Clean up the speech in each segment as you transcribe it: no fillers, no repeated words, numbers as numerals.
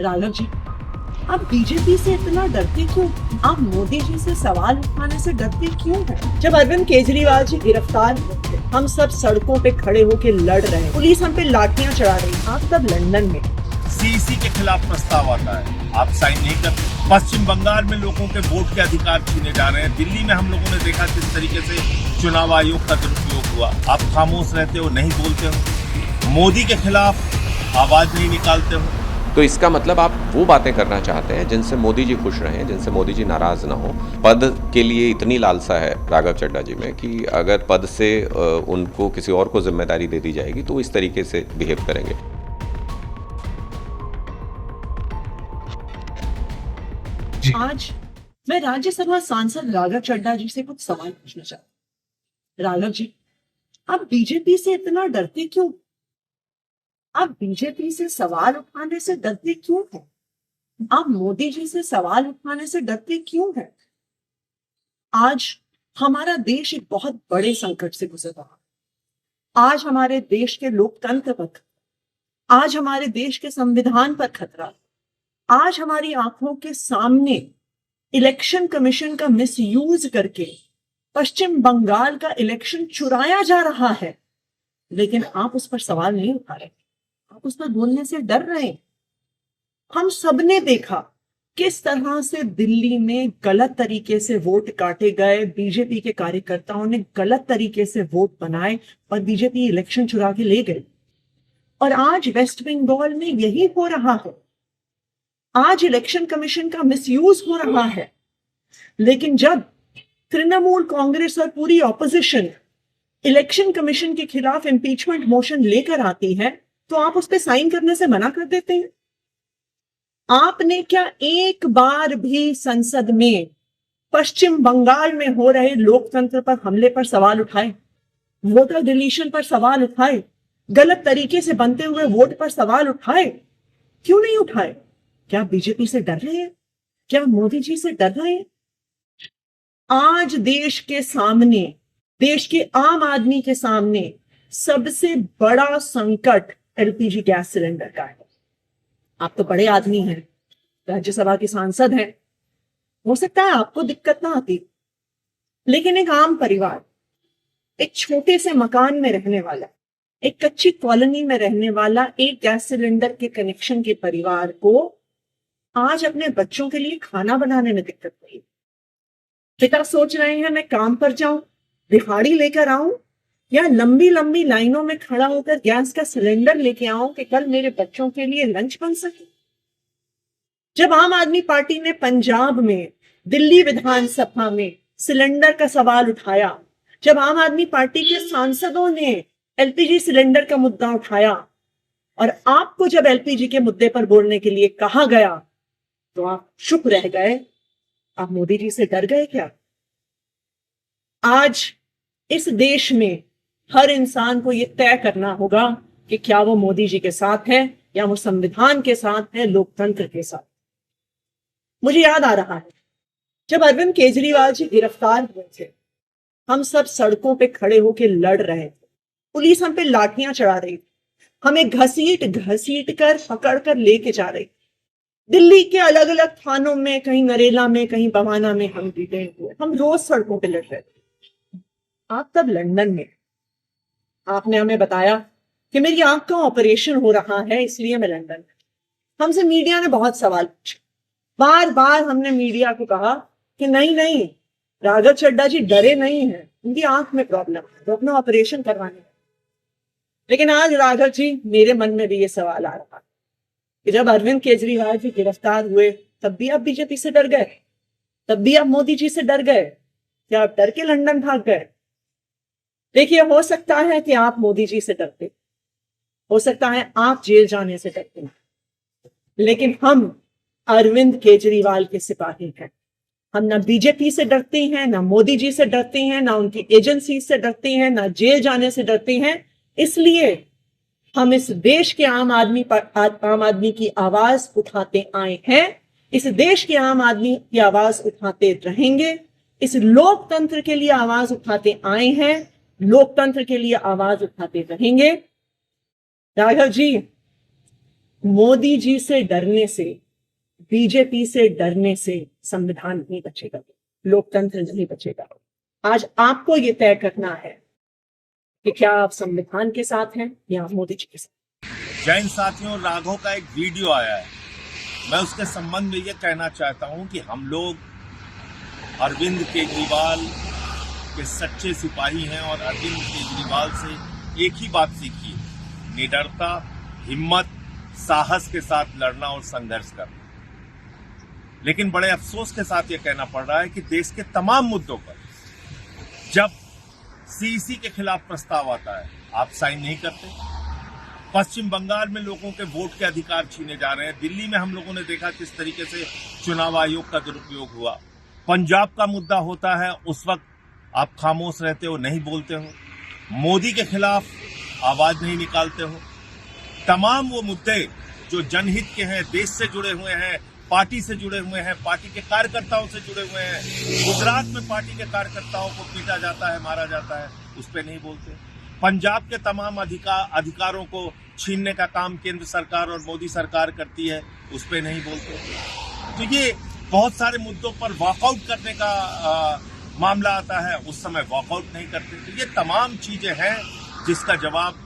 राघव जी, आप बीजेपी से इतना डरते क्यों? आप मोदी जी से सवाल उठाने से डरते क्यों हैं? जब अरविंद केजरीवाल जी गिरफ्तार हुए थे, हम सब सड़कों पे खड़े होकर लड़ रहे हैं, पुलिस हम पे लाठियां चढ़ा रही, आप तब लंदन में। सीईसी के खिलाफ प्रस्ताव आता है, आप साइन नहीं करते। पश्चिम बंगाल में लोगों के वोट के अधिकार छीने जा रहे हैं। दिल्ली में हम लोगों ने देखा किस तरीके से चुनाव आयोग का दुरुपयोग हुआ। आप खामोश रहते हो, नहीं बोलते हो, मोदी के खिलाफ आवाज नहीं निकालते हो। तो इसका मतलब आप वो बातें करना चाहते हैं जिनसे मोदी जी खुश रहें, जिनसे मोदी जी नाराज ना हो। पद के लिए इतनी लालसा है राघव चड्ढा जी में कि अगर पद से उनको किसी और को जिम्मेदारी दे दी जाएगी तो वो इस तरीके से बिहेव करेंगे। आज मैं राज्यसभा सांसद राघव चड्ढा जी से कुछ सवाल पूछना चाहती हूँ। राघव जी, आप बीजेपी से इतना डरते क्यों? आप बीजेपी से सवाल उठाने से डरते क्यों हैं? आप मोदी जी से सवाल उठाने से डरते क्यों हैं? आज हमारा देश एक बहुत बड़े संकट से गुजर रहा है। आज हमारे देश के लोकतंत्र पर, आज हमारे देश के संविधान पर खतरा। आज हमारी आंखों के सामने इलेक्शन कमीशन का मिसयूज करके पश्चिम बंगाल का इलेक्शन चुराया जा रहा है, लेकिन आप उस पर सवाल नहीं उठा रहे, आप उस पर बोलने से डर रहे हैं। हम सबने देखा किस तरह से दिल्ली में गलत तरीके से वोट काटे गए, बीजेपी के कार्यकर्ताओं ने गलत तरीके से वोट बनाए और बीजेपी इलेक्शन चुरा के ले गए। और आज वेस्ट बंगाल में यही हो रहा है। आज इलेक्शन कमीशन का मिसयूज हो रहा है। लेकिन जब तृणमूल कांग्रेस और पूरी ऑपोजिशन इलेक्शन कमीशन के खिलाफ इंपीचमेंट मोशन लेकर आती है तो आप उस पर साइन करने से मना कर देते हैं। आपने क्या एक बार भी संसद में पश्चिम बंगाल में हो रहे लोकतंत्र पर हमले पर सवाल उठाए, वोटर डिलीशन पर सवाल उठाए, गलत तरीके से बनते हुए वोट पर सवाल उठाए? क्यों नहीं उठाए? क्या बीजेपी से डर रहे हैं? क्या मोदी जी से डर रहे हैं? आज देश के सामने, देश के आम आदमी के सामने सबसे बड़ा संकट एलपीजी गैस सिलेंडर का है। आप तो बड़े आदमी हैं, राज्यसभा के सांसद हैं, हो सकता है आपको दिक्कत ना आती, लेकिन एक आम परिवार, एक छोटे से मकान में रहने वाला, एक कच्ची कॉलोनी में रहने वाला एक गैस सिलेंडर के कनेक्शन के परिवार को आज अपने बच्चों के लिए खाना बनाने में दिक्कत हुई। पिता सोच रहे हैं मैं काम पर जाऊं, दिहाड़ी लेकर आऊं, या लंबी लंबी लाइनों में खड़ा होकर गैस का सिलेंडर लेके आऊं कि कल मेरे बच्चों के लिए लंच बन सके। जब आम आदमी पार्टी ने पंजाब में, दिल्ली विधानसभा में सिलेंडर का सवाल उठाया, जब आम आदमी पार्टी के सांसदों ने एलपीजी सिलेंडर का मुद्दा उठाया और आपको जब एलपीजी के मुद्दे पर बोलने के लिए कहा गया तो आप चुप रह गए। आप मोदी जी से डर गए क्या? आज इस देश में हर इंसान को यह तय करना होगा कि क्या वो मोदी जी के साथ है या वो संविधान के साथ है, लोकतंत्र के साथ। मुझे याद आ रहा है जब अरविंद केजरीवाल जी गिरफ्तार हुए थे, हम सब सड़कों पे खड़े होकर लड़ रहे थे, पुलिस हम पे लाठियां चढ़ा रही थी, हमें घसीट घसीट कर पकड़ कर लेके जा रही थी। दिल्ली के अलग अलग थानों में, कहीं नरेला में, कहीं बवाना में हम डिटेन हुए। हम रोज सड़कों पे लड़ रहे थे। आप तब लंदन में, आपने हमें बताया कि मेरी आंख का ऑपरेशन हो रहा है इसलिए मैं लंदन में। हमसे मीडिया ने बहुत सवाल पूछे, बार बार हमने मीडिया को कहा कि नहीं नहीं, राघव चड्ढा जी डरे नहीं हैं, उनकी आंख में प्रॉब्लम है, वो अपना ऑपरेशन करवाने। लेकिन आज राघव जी, मेरे मन में भी ये सवाल आ रहा कि जब अरविंद केजरीवाल जी गिरफ्तार हुए तब भी आप बीजेपी से डर गए, तब भी आप मोदी जी से डर गए, क्या आप डर के लंदन भाग गए? देखिए, हो सकता है कि आप मोदी जी से डरते, हो सकता है आप जेल जाने से डरते, लेकिन हम अरविंद केजरीवाल के सिपाही हैं। हम ना बीजेपी से डरते हैं, ना मोदी जी से डरते हैं, ना उनकी एजेंसी से डरते हैं, ना जेल जाने से डरते हैं। इसलिए हम इस देश के आम आदमी की आवाज उठाते आए हैं, इस देश के आम आदमी की आवाज उठाते रहेंगे, इस लोकतंत्र के लिए आवाज उठाते आए हैं, लोकतंत्र के लिए आवाज उठाते रहेंगे। राघव जी, मोदी जी से डरने से, बीजेपी से डरने से संविधान नहीं बचेगा, लोकतंत्र नहीं बचेगा। आज आपको ये तय करना है कि क्या आप संविधान के साथ हैं या मोदी जी के साथ। जैन साथियों, राघव का एक वीडियो आया है, मैं उसके संबंध में ये कहना चाहता हूं कि हम लोग अरविंद केजरीवाल के सच्चे सिपाही हैं और अरविंद केजरीवाल से एक ही बात सीखी है, निडरता, हिम्मत, साहस के साथ लड़ना और संघर्ष करना। लेकिन बड़े अफसोस के साथ ये कहना पड़ रहा है कि देश के तमाम मुद्दों पर जब सीईसी के खिलाफ प्रस्ताव आता है, आप साइन नहीं करते। पश्चिम बंगाल में लोगों के वोट के अधिकार छीने जा रहे हैं। दिल्ली में हम लोगों ने देखा किस तरीके से चुनाव आयोग का दुरुपयोग हुआ। पंजाब का मुद्दा होता है, उस वक्त आप खामोश रहते हो, नहीं बोलते हो। मोदी के खिलाफ आवाज नहीं निकालते हो। तमाम वो मुद्दे जो जनहित के हैं, देश से जुड़े हुए हैं, पार्टी से जुड़े हुए हैं, पार्टी के कार्यकर्ताओं से जुड़े हुए हैं। गुजरात में पार्टी के कार्यकर्ताओं को पीटा जाता है, मारा जाता है, उस पर नहीं बोलते। पंजाब के तमाम अधिकारों को छीनने का काम केंद्र सरकार और मोदी सरकार करती है, उस पर नहीं बोलते। तो ये बहुत सारे मुद्दों पर वॉकआउट करने का मामला आता है, उस समय वॉकआउट नहीं करते। तो ये तमाम चीजें हैं जिसका जवाब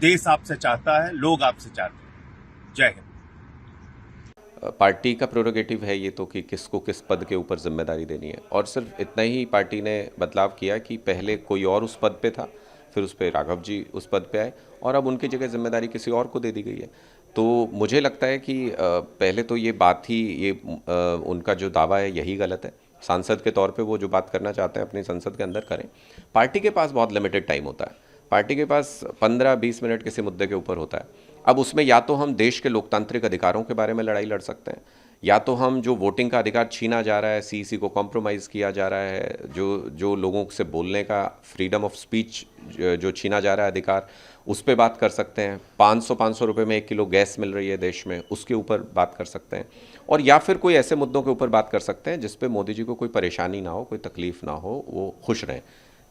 देश आपसे चाहता है, लोग आपसे चाहते हैं। जय हिंद। पार्टी का प्रोरोगेटिव है ये तो कि किसको किस पद के ऊपर जिम्मेदारी देनी है, और सिर्फ इतना ही पार्टी ने बदलाव किया कि पहले कोई और उस पद पे था, फिर उस पर राघव जी उस पद पे आए और अब उनकी जगह जिम्मेदारी किसी और को दे दी गई है। तो मुझे लगता है कि पहले तो ये बात ही उनका जो दावा है यही गलत है। सांसद के तौर पे वो जो बात करना चाहते हैं अपनी संसद के अंदर करें। पार्टी के पास बहुत लिमिटेड टाइम होता है, पार्टी के पास 15-20 मिनट किसी मुद्दे के ऊपर होता है। अब उसमें या तो हम देश के लोकतांत्रिक अधिकारों के बारे में लड़ाई लड़ सकते हैं, या तो हम जो वोटिंग का अधिकार छीना जा रहा है, सीईसी को कॉम्प्रोमाइज़ किया जा रहा है, जो लोगों से बोलने का फ्रीडम ऑफ स्पीच जो छीना जा रहा है अधिकार, उस पर बात कर सकते हैं। 500 रुपये में 1 किलो गैस मिल रही है देश में, उसके ऊपर बात कर सकते हैं। और या फिर कोई ऐसे मुद्दों के ऊपर बात कर सकते हैं जिस पे मोदी जी को कोई परेशानी ना हो, कोई तकलीफ ना हो, वो खुश रहें।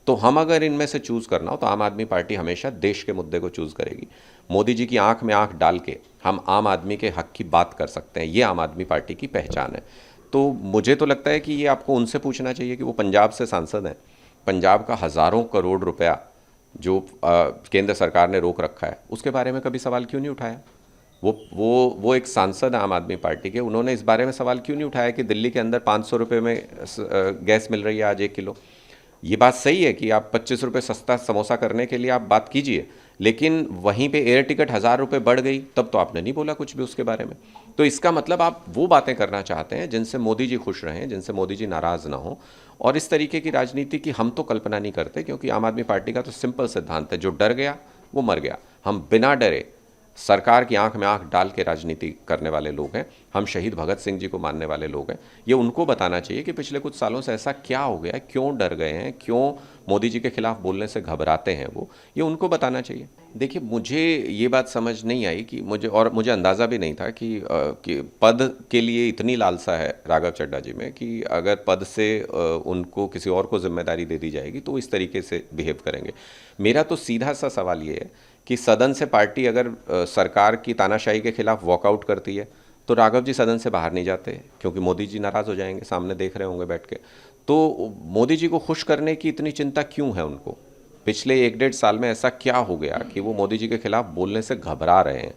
तो हम अगर इनमें से चूज़ करना हो तो आम आदमी पार्टी हमेशा देश के मुद्दे को चूज़ करेगी। मोदी जी की आंख में आंख डाल के हम आम आदमी के हक की बात कर सकते हैं, ये आम आदमी पार्टी की पहचान है। तो मुझे तो लगता है कि ये आपको उनसे पूछना चाहिए कि वो पंजाब से सांसद हैं, पंजाब का हज़ारों करोड़ रुपया जो केंद्र सरकार ने रोक रखा है, उसके बारे में कभी सवाल क्यों नहीं उठाया। वो एक सांसद है आम आदमी पार्टी के, उन्होंने इस बारे में सवाल क्यों नहीं उठाया कि दिल्ली के अंदर 500 रुपये में गैस मिल रही है आज 1 किलो। ये बात सही है कि आप 25 रुपये सस्ता समोसा करने के लिए आप बात कीजिए, लेकिन वहीं पे एयर टिकट 1000 रुपये बढ़ गई तब तो आपने नहीं बोला कुछ भी उसके बारे में। तो इसका मतलब आप वो बातें करना चाहते हैं जिनसे मोदी जी खुश रहें, जिनसे मोदी जी नाराज़ ना हो। और इस तरीके की राजनीति की हम तो कल्पना नहीं करते, क्योंकि आम आदमी पार्टी का तो सिंपल सिद्धांत है, जो डर गया वो मर गया। हम बिना डरे सरकार की आंख में आंख डाल के राजनीति करने वाले लोग हैं। हम शहीद भगत सिंह जी को मानने वाले लोग हैं। ये उनको बताना चाहिए कि पिछले कुछ सालों से ऐसा क्या हो गया, क्यों डर गए हैं, क्यों मोदी जी के खिलाफ बोलने से घबराते हैं वो, ये उनको बताना चाहिए। देखिए, मुझे ये बात समझ नहीं आई कि मुझे अंदाज़ा भी नहीं था कि पद के लिए इतनी लालसा है राघव चड्ढा जी में कि अगर पद से उनको किसी और को जिम्मेदारी दे दी जाएगी तो इस तरीके से बिहेव करेंगे। मेरा तो सीधा सा सवाल ये है कि सदन से पार्टी अगर सरकार की तानाशाही के खिलाफ वॉकआउट करती है तो राघव जी सदन से बाहर नहीं जाते, क्योंकि मोदी जी नाराज़ हो जाएंगे, सामने देख रहे होंगे बैठ के। तो मोदी जी को खुश करने की इतनी चिंता क्यों है उनको? पिछले 1-1.5 साल में ऐसा क्या हो गया कि वो मोदी जी के खिलाफ बोलने से घबरा रहे हैं?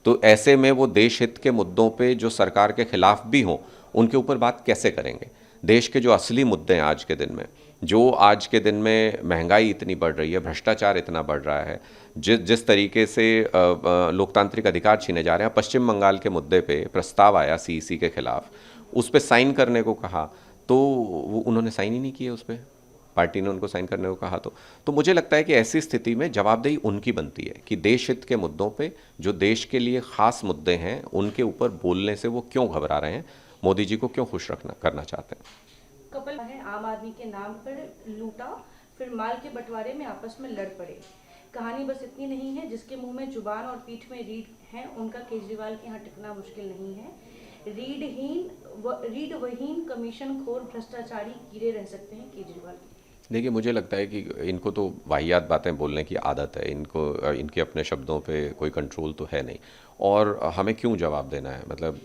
तो ऐसे में वो देश हित के मुद्दों पे जो सरकार के खिलाफ भी हों, उनके ऊपर बात कैसे करेंगे? देश के जो असली मुद्दे हैं आज के दिन में, जो आज के दिन में महंगाई इतनी बढ़ रही है, भ्रष्टाचार इतना बढ़ रहा है, जिस तरीके से लोकतांत्रिक अधिकार छीने जा रहे हैं। पश्चिम बंगाल के मुद्दे पे प्रस्ताव आया सीईसी के खिलाफ, उस पर साइन करने को कहा तो वो उन्होंने साइन ही नहीं किए उस पर, पार्टी ने उनको साइन करने को कहा। तो मुझे लगता है कि ऐसी स्थिति में जवाबदेही उनकी बनती है कि देश हित के मुद्दों पे, जो देश के लिए ख़ास मुद्दे हैं, उनके ऊपर बोलने से वो क्यों घबरा रहे हैं, मोदी जी को क्यों खुश करना चाहते हैं। कपल है आम आदमी के नाम पर लूटा, फिर माल के बंटवारे में आपस में लड़ पड़े। कहानी बस इतनी नहीं है, जिसके मुंह में जुबान और पीठ में रीढ़ है, उनका केजरीवाल के यहाँ टिकना मुश्किल नहीं है। रीढ़ वहीन कमीशन खोर भ्रष्टाचारी कीड़े रह सकते हैं केजरीवाल के। देखिए, मुझे लगता है कि इनको तो वाहियात बातें बोलने की आदत है, इनको इनके अपने शब्दों पे कोई कंट्रोल तो है नहीं। और हमें क्यों जवाब देना है? मतलब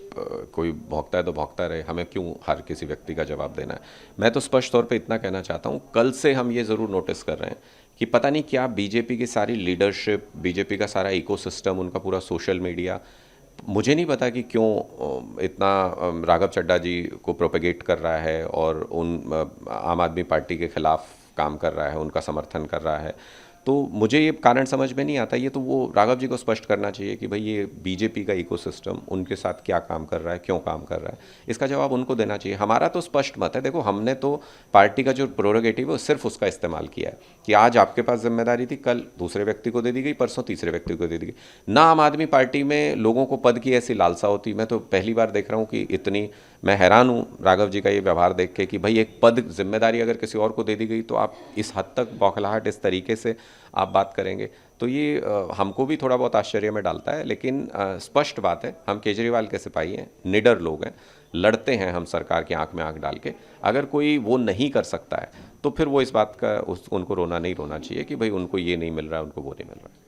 कोई भौंकता है तो भौंकता रहे, हमें क्यों हर किसी व्यक्ति का जवाब देना है? मैं तो स्पष्ट तौर पे इतना कहना चाहता हूँ, कल से हम ये ज़रूर नोटिस कर रहे हैं कि पता नहीं क्या बीजेपी की सारी लीडरशिप, बीजेपी का सारा इकोसिस्टम, उनका पूरा सोशल मीडिया, मुझे नहीं पता कि क्यों इतना राघव चड्ढा जी को प्रोपेगेट कर रहा है और आम आदमी पार्टी के खिलाफ काम कर रहा है, उनका समर्थन कर रहा है। तो मुझे ये कारण समझ में नहीं आता। ये तो वो राघव जी को स्पष्ट करना चाहिए कि भाई ये बीजेपी का इकोसिस्टम उनके साथ क्या काम कर रहा है, क्यों काम कर रहा है, इसका जवाब उनको देना चाहिए। हमारा तो स्पष्ट मत है, देखो हमने तो पार्टी का जो प्रोरोगेटिव है सिर्फ उसका इस्तेमाल किया है कि आज आपके पास जिम्मेदारी थी, कल दूसरे व्यक्ति को दे दी गई, परसों तीसरे व्यक्ति को दे दी गई। ना आम आदमी पार्टी में लोगों को पद की ऐसी लालसा होती। मैं तो पहली बार देख रहा हूँ कि इतनी, मैं हैरान हूँ राघव जी का ये व्यवहार देख के कि भाई एक पद, जिम्मेदारी अगर किसी और को दे दी गई तो आप इस हद तक बौखलाहट, इस तरीके से आप बात करेंगे, तो ये हमको भी थोड़ा बहुत आश्चर्य में डालता है। लेकिन स्पष्ट बात है, हम केजरीवाल के सिपाही हैं, निडर लोग हैं, लड़ते हैं हम सरकार की आंख में आंख डाल के। अगर कोई वो नहीं कर सकता है तो फिर वो इस बात का उनको रोना नहीं रोना चाहिए कि भाई उनको ये नहीं मिल रहा है, उनको वो नहीं मिल रहा है।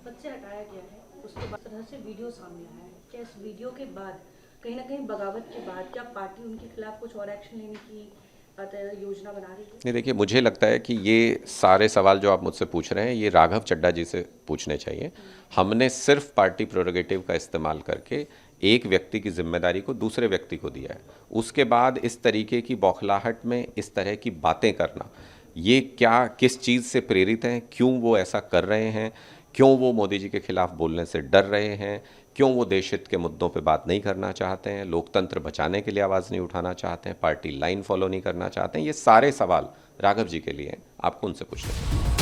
बच्चे हटाया गया है, उसके बाद तरह से वीडियो सामने आया है, क्या इस वीडियो के बाद कहीं ना कहीं बगावत के बाद क्या पार्टी उनके खिलाफ कुछ और एक्शन लेने की योजना बना रही है? नहीं, देखिए मुझे लगता है कि ये सारे सवाल जो आप मुझसे पूछ रहे हैं ये राघव चड्ढा जी से पूछने चाहिए। हमने सिर्फ पार्टी प्रोरोगेटिव का इस्तेमाल करके एक व्यक्ति की जिम्मेदारी को दूसरे व्यक्ति को दिया है। उसके बाद इस तरीके की बौखलाहट में इस तरह की बातें करना, ये क्या, किस चीज़ से प्रेरित हैं, क्यों वो ऐसा कर रहे हैं, क्यों वो मोदी जी के खिलाफ बोलने से डर रहे हैं, क्यों वो देश हित के मुद्दों पे बात नहीं करना चाहते हैं, लोकतंत्र बचाने के लिए आवाज़ नहीं उठाना चाहते हैं, पार्टी लाइन फॉलो नहीं करना चाहते हैं, ये सारे सवाल राघव जी के लिए हैं, आपको उनसे पूछना चाहिए।